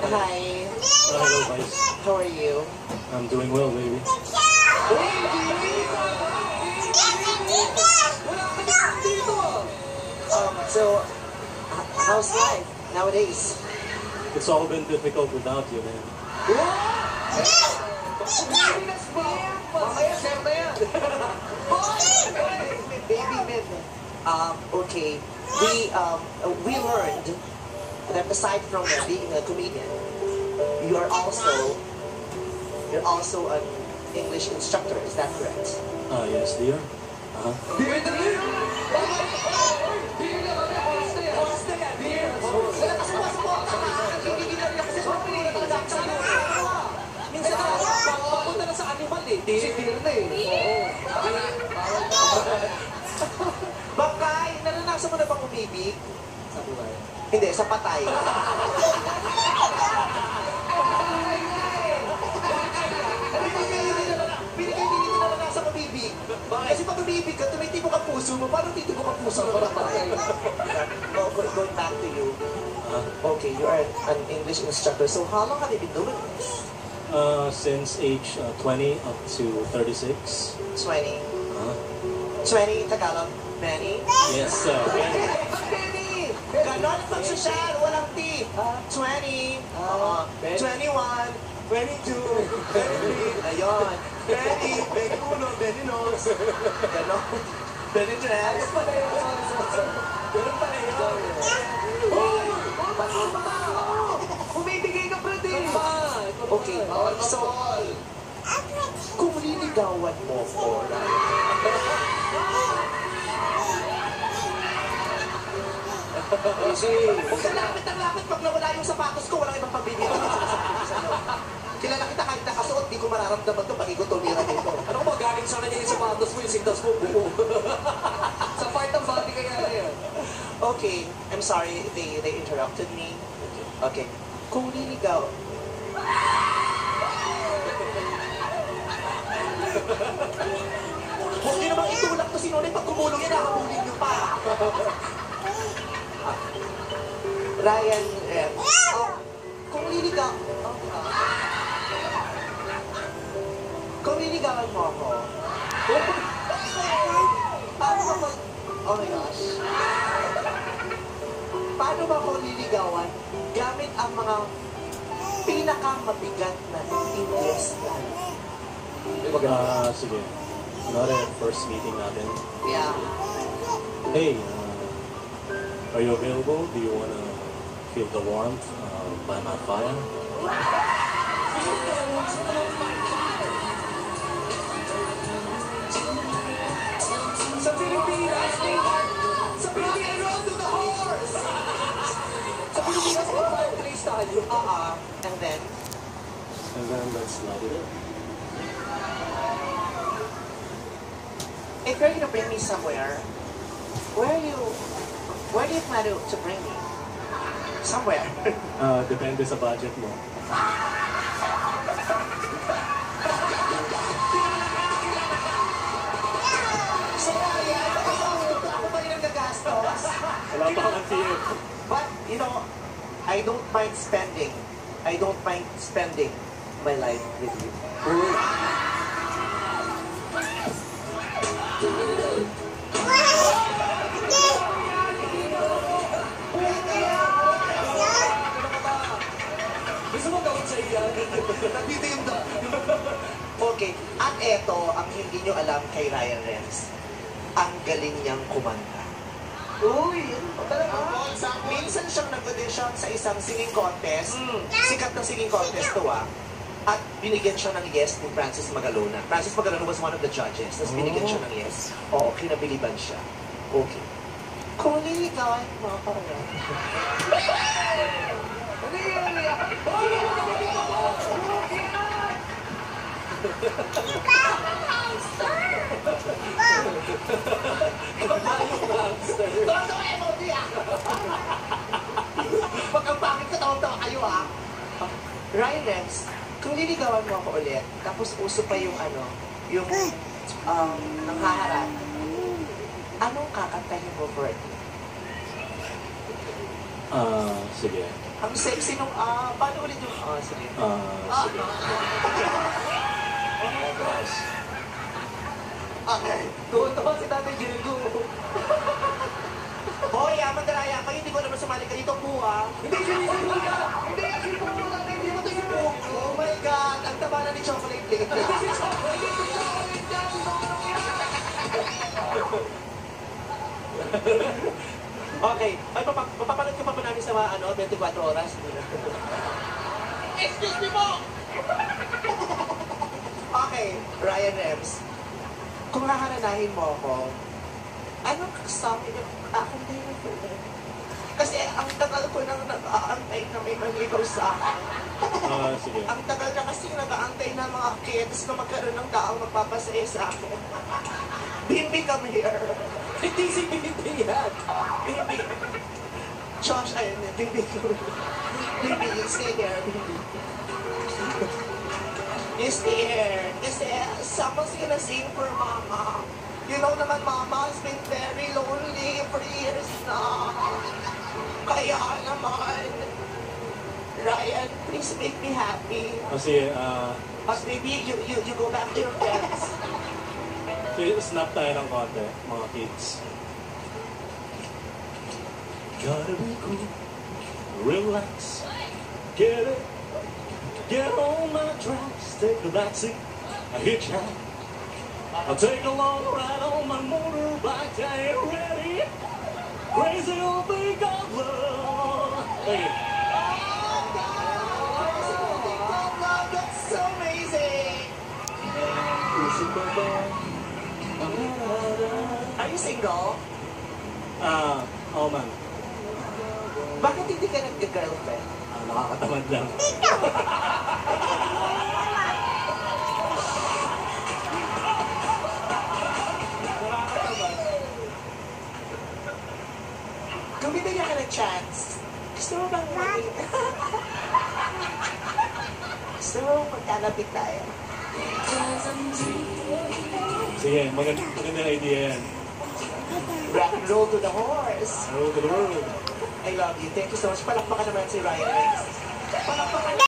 Hi. Hello, guys. How are you? I'm doing well, baby. So, how's life nowadays? It's all been difficult without you, man. Baby Min. Okay. We learned that aside from being a comedian, you're also an English instructor. Is that correct? Yes, dear. Bakay, naranasan mo na bang umibig? Sa buhay. Hindi, sa patay. Hindi naranasan umibig. Kasi pag umibig ka, tumitibok ang puso mo. Paano titibok ang puso mo? Going back to you. Okay, you are an English instructor. So how long have you been doing this? Since age 20 up to 36. 20. 20 Tagalog. Many? Yes, sir. Benny! Ganon pagsosyal, walang T. 20, 21, 22, 23, ayun. Benny, Benny Uno, Benny Nos. Ganon. Benny Tres. Ganon pala yun. Umibigay ka pa din. Okay, so, kung liligawan mo ko, huwag ka lapit ng lapit pag nawala yung sapatos ko, walang ibang pagbibigyan. Kilala kita kahit nakasuot, di ko mararamdaman ito pag ikot tumira dito. Ano ba galing sa kanya yung sapatos mo, yung sintas mo, buo? Sa part ng body kaya na yan. Okay, I'm sorry they interrupted me. Okay, kung liligaw. Huwag niyo namang itulak to sinunod pag kumulong yan, nakabuling niyo pa. Ryan, kung liligaw, kung liligawan mo ako, oh my gosh, paano ba ako liligawan gamit ang mga pinakamabigat na English lang? Sige. Kunwari, first meeting natin. Yeah. Hey, are you available? Do you wanna feel the warmth by my fire? Sa Pilipinas, sa Pilipinas, to the horse! Sa Pilipinas, fireplace tayo. And then? And then let's light it up. If you're gonna bring me somewhere, where do you plan to bring me? Somewhere. Depende sa budget mo. So, ako ba yung nagagastos? Wala pa kang TF. But, you know, I don't mind spending my life with you. Gusto mo gawin sa iya? Nandito yung Okay, at eto ang hindi nyo alam kay Ryan Renz. Ang galing niyang kumanta. Uy, talaga? Minsan siyang nag-audition sa isang singing contest. Sikat na singing contest to At binigyan siya ng yes ni Francis Magalona. Francis Magalona was one of the judges. Tapos binigyan siya ng yes. Oo, kinabiliban siya. Okay. Kung liligawan mo ako rin. Pag ang pangit ka, tawa-tawa kayo Ryan Renz, kung liligawan mo ako ulit, tapos uso pa yung nanghaharap, anong kakantahin mo for it? Sige. Ang sexy nung paano ulit yung sige. Sige. Oh my gosh. Okay. Tuwan-tuwa si Tatay Virgo. Hoy, Mandaraya, kayo hindi ko naman sumali ka dito po, Hindi siya isipo ka! Hindi siya isipo ka! Hindi mo ito isipo! Oh my God, ang taba na ni Chocolate Lake. Hindi si chocolate! Hindi si chocolate yan! Sinunong yan! Okay, ay papapanood ko pa ba namin sa 24 oras? Excuse me po! Okay, Ryan Rems. Kung haharanahin mo ako, anong song yung akin din yung favorite? Kasi ang tagal ko nang nag-aantay na may manligaw sa akin. Sige. Ang tagal na kasi nag-aantay na mga kids na magkaroon ng taong magpapasaya sa akin. Bimbi, come here. Hindi si Bibi yan! Bimbi. Josh, ayun, Bimbi. Bimbi, stay there, Bimbi. You stay here. Kasi someone's gonna sing for Mama. You know naman, Mama has been very lonely for years na. Kaya naman, Ryan, please make me happy. Sige, But maybe you go back to your friends. snap tayo ng konti, mga kids. Gotta be cool, relax, get it, get on my tracks, take a backseat, a hitchhike. I'll take a long ride on my motorbike, I ain't ready, crazy old thing of love. Thank you. That's so amazing! Are you single? Oh man, Bakit hindi ka nag-girlfriend? nakakatamad lang. Kung bibigyan ka ng chance, gusto mo bang maging... gusto mo magkalapit tayo? Sige, magandang idea yan. Rock and roll to the horse. Roll to the world. I love you. Thank you so much. Palakpakan naman si Ryan. Palakpakan